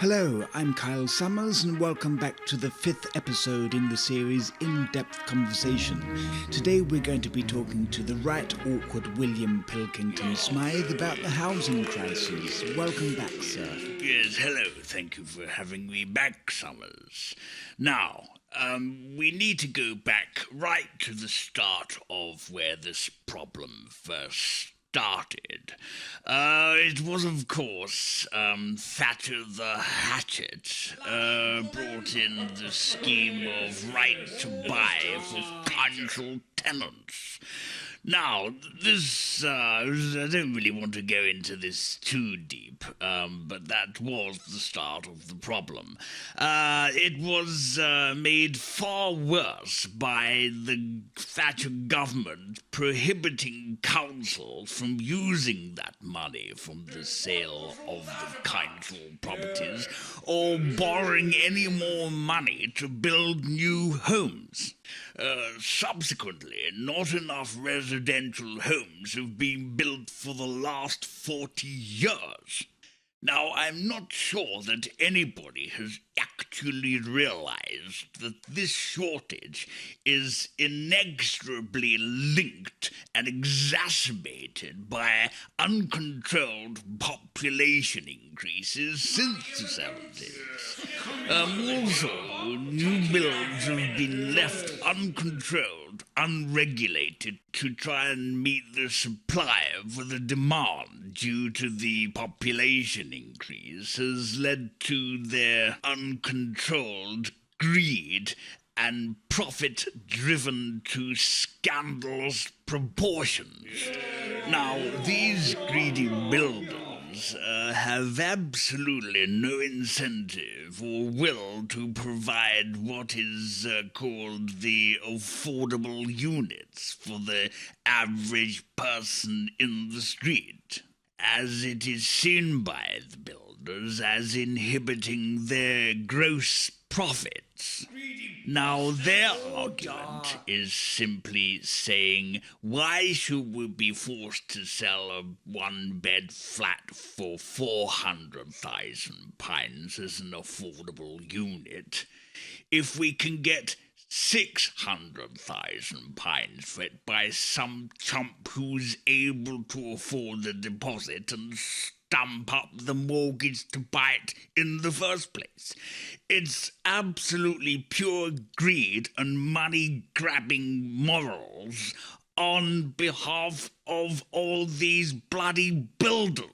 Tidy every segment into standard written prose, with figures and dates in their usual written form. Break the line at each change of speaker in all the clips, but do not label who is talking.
Hello, I'm Kyle Summers and welcome back to the 5th episode in the series In-Depth Conversation. Today we're going to be talking to the right awkward William Pilkington Smyth about the housing crisis. Welcome back, sir.
Yes, hello. Thank you for having me back, Summers. Now, we need to go back right to the start of where this problem first started. It was, of course, Thatcher the Hatchet brought in the scheme of right to buy for council tenants. Now, this, I don't really want to go into this too deep, but that was the start of the problem. It was made far worse by the Thatcher government prohibiting councils from using that money from the sale of the council properties or borrowing any more money to build new homes. Subsequently, not enough residential homes have been built for the last 40 years. Now, I'm not sure that anybody has actually realized that this shortage is inexorably linked and exacerbated by uncontrolled population increases since the 70s. Also, new builds have been left uncontrolled, unregulated, to try and meet the supply for the demand due to the population increase has led to their uncontrolled greed and profit driven to scandalous proportions. Now, these greedy builders have absolutely no incentive or will to provide what is called the affordable units for the average person in the street, as it is seen by the builders as inhibiting their gross profits. Now, their argument is simply saying, why should we be forced to sell a one-bed flat for £400,000 as an affordable unit if we can get £600,000 for it by some chump who's able to afford the deposit and stamp up the mortgage to buy it in the first place? It's absolutely pure greed and money-grabbing morals on behalf of all these bloody builders.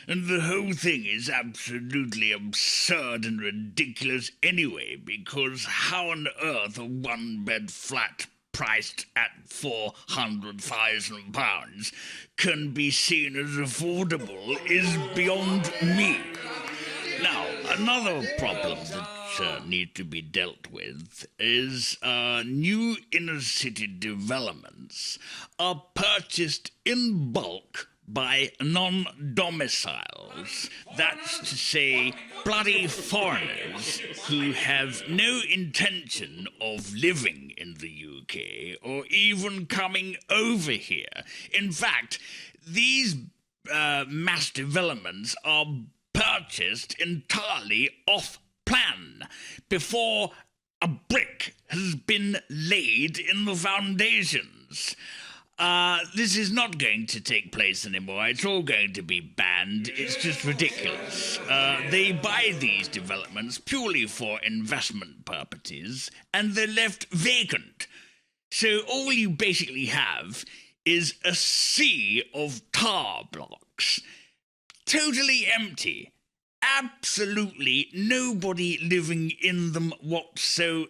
And the whole thing is absolutely absurd and ridiculous anyway, because how on earth a one-bed flat priced at £400,000 can be seen as affordable is beyond me. Now, another problem that needs to be dealt with is new inner-city developments are purchased in bulk by non-domiciles, that's to say, bloody foreigners who have no intention of living in the UK or even coming over here. In fact, these mass developments are purchased entirely off-plan, before a brick has been laid in the foundations. This is not going to take place anymore. It's all going to be banned. It's just ridiculous. They buy these developments purely for investment purposes, and they're left vacant. So all you basically have is a sea of tar blocks, totally empty. Absolutely nobody living in them whatsoever.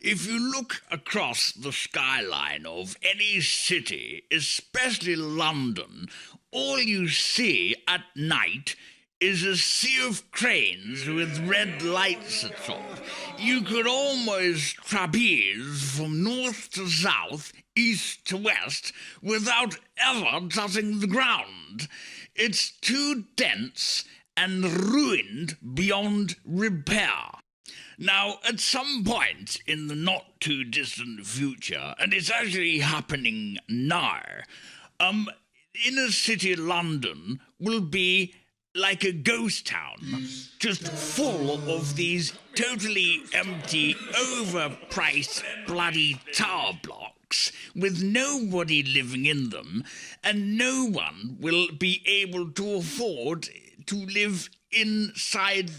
If you look across the skyline of any city, especially London, all you see at night is a sea of cranes with red lights atop. You could almost trapeze from north to south, east to west, without ever touching the ground. It's too dense and ruined beyond repair. Now, at some point in the not-too-distant future, and it's actually happening now, inner-city London will be like a ghost town, just full of these totally empty, overpriced, bloody tower blocks with nobody living in them, and no one will be able to afford to live inside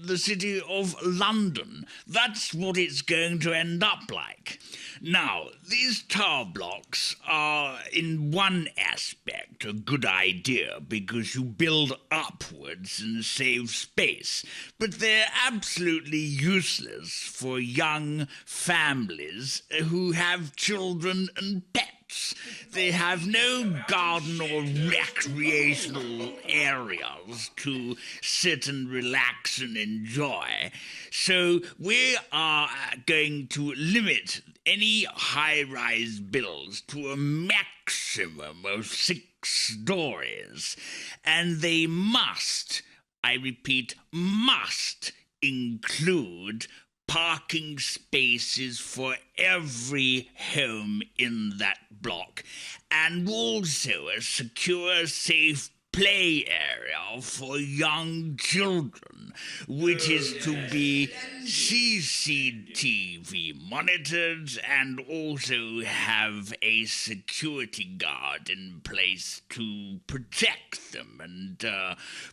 the city of London. That's what it's going to end up like. Now, these tower blocks are, in one aspect, a good idea because you build upwards and save space, but they're absolutely useless for young families who have children and pets. They have no garden or recreational areas to sit and relax and enjoy. So we are going to limit any high-rise builds to a maximum of 6 stories. And they must, I repeat, must include parking spaces for every home in that block, and also a secure, safe play area for young children, which is to be CCTV monitored and also have a security guard in place to protect them and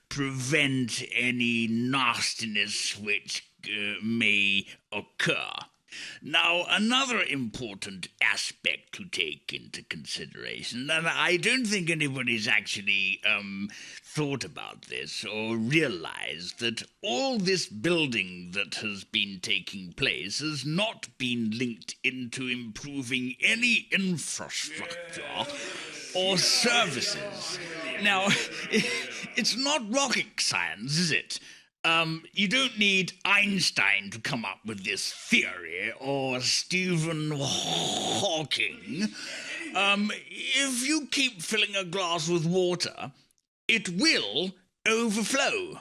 prevent any nastiness which may occur. Now, another important aspect to take into consideration, and I don't think anybody's actually thought about this or realized that all this building that has been taking place has not been linked into improving any infrastructure or services. Now, it's not rocket science, is it? You don't need Einstein to come up with this theory, or Stephen Hawking. If you keep filling a glass with water, it will overflow.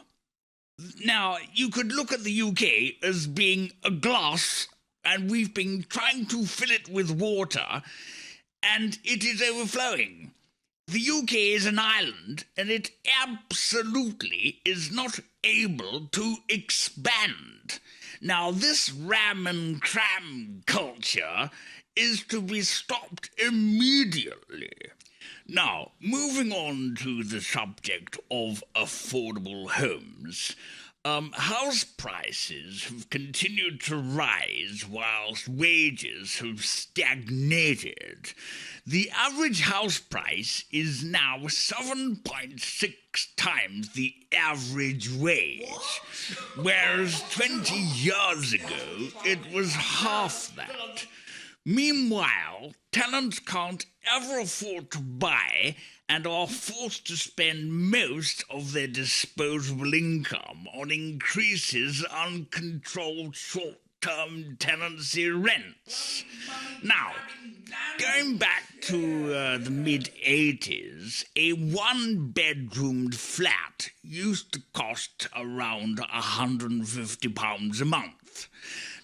Now, you could look at the UK as being a glass, and we've been trying to fill it with water, and it is overflowing. The UK is an island, and it absolutely is not able to expand. Now, this ram and cram culture is to be stopped immediately. Now, moving on to the subject of affordable homes. House prices have continued to rise whilst wages have stagnated. The average house price is now 7.6 times the average wage, whereas 20 years ago it was half that. Meanwhile, tenants can't ever afford to buy and are forced to spend most of their disposable income on increases uncontrolled short-term tenancy rents. Now, going back to the mid-'80s, a one-bedroomed flat used to cost around £150 a month.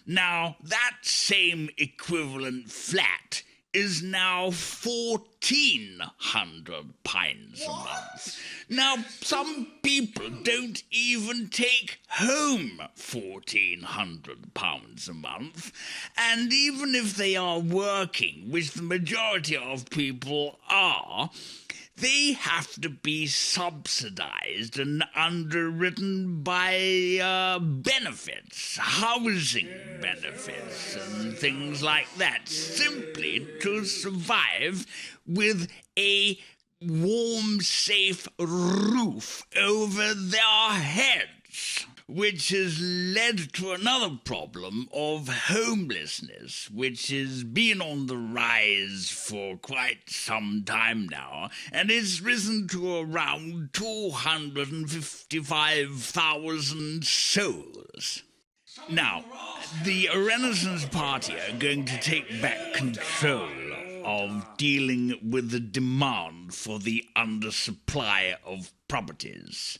Now, that same equivalent flat is now £1,400 a month. Now, some people don't even take home £1,400 a month, and even if they are working, which the majority of people are, they have to be subsidized and underwritten by benefits, housing benefits and things like that, simply to survive with a warm, safe roof over their heads, which has led to another problem of homelessness, which has been on the rise for quite some time now, and has risen to around 255,000 souls. Now, the Renaissance Party are going to take back control of dealing with the demand for the undersupply of properties.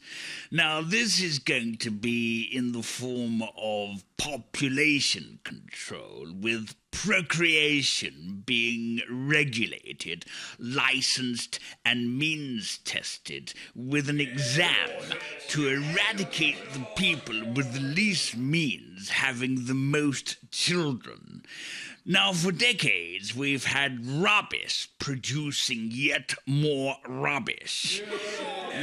Now, this is going to be in the form of population control, with procreation being regulated, licensed, and means tested, with an exam to eradicate the people with the least means having the most children. Now, for decades, we've had rubbish producing yet more rubbish.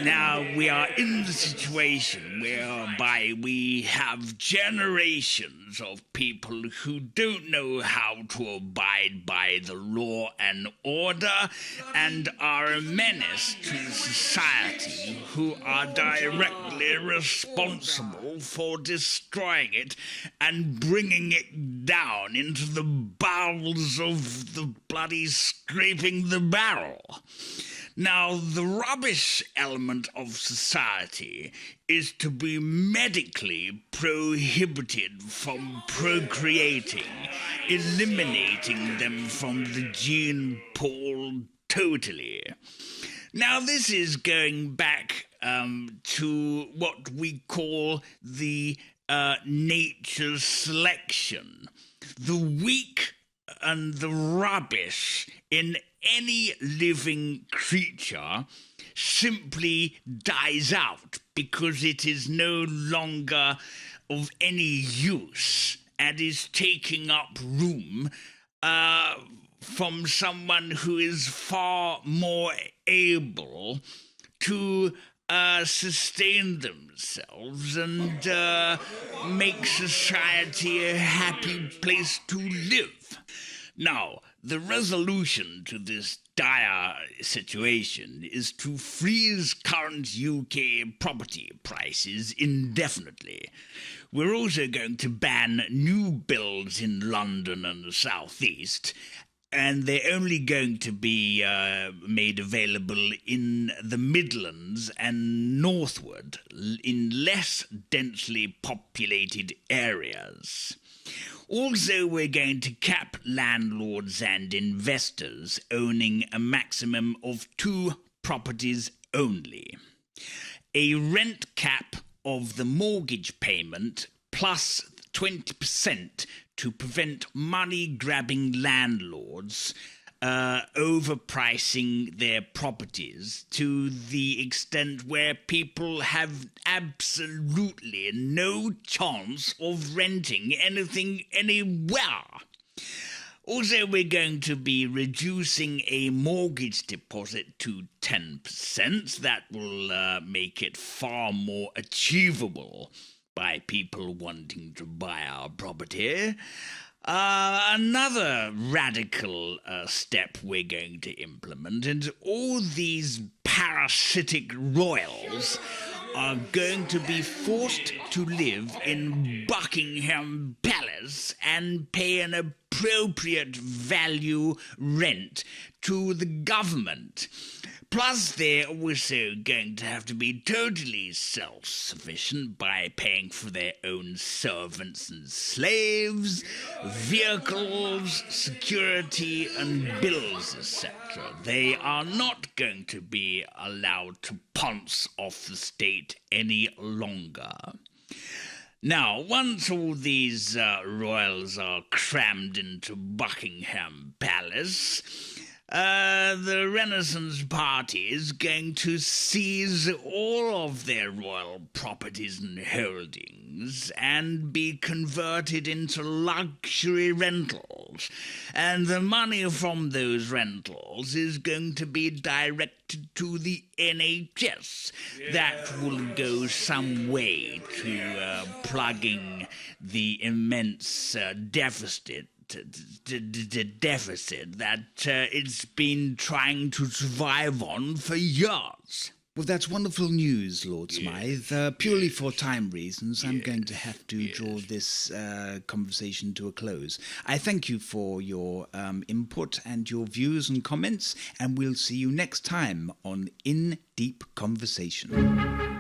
Now, we are in the situation whereby we have generations of people who don't know how to abide by the law and order and are a menace to society, who are directly responsible for destroying it and bringing it down into the bowels of the bloody scraping the barrel. Now, the rubbish element of society is to be medically prohibited from procreating, eliminating them from the gene pool totally. Now, this is going back to what we call the nature selection. The weak and the rubbish in any living creature simply dies out because it is no longer of any use and is taking up room from someone who is far more able to sustain themselves and make society a happy place to live. Now, the resolution to this dire situation is to freeze current UK property prices indefinitely. We're also going to ban new builds in London and the South East, and they're only going to be made available in the Midlands and northward, in less densely populated areas. Also, we're going to cap landlords and investors owning a maximum of 2 properties only. A rent cap of the mortgage payment plus 20% to prevent money-grabbing landlords overpricing their properties to the extent where people have absolutely no chance of renting anything anywhere. Also, we're going to be reducing a mortgage deposit to 10%. That will make it far more achievable by people wanting to buy our property. Another radical step we're going to implement, and all these parasitic royals are going to be forced to live in Buckingham Palace and pay an appropriate value rent to the government. Plus, they're also going to have to be totally self-sufficient by paying for their own servants and slaves, vehicles, security, and bills, etc. They are not going to be allowed to pounce off the state any longer. Now, once all these royals are crammed into Buckingham Palace, the Renaissance Party is going to seize all of their royal properties and holdings and be converted into luxury rentals. And the money from those rentals is going to be directed to the NHS. That will go some way to plugging the immense deficit that it's been trying to survive on for years.
Well, that's wonderful news, Lord Smyth. Purely for time reasons, I'm going to have to draw this conversation to a close. I thank you for your input and your views and comments, and we'll see you next time on In Deep Conversation.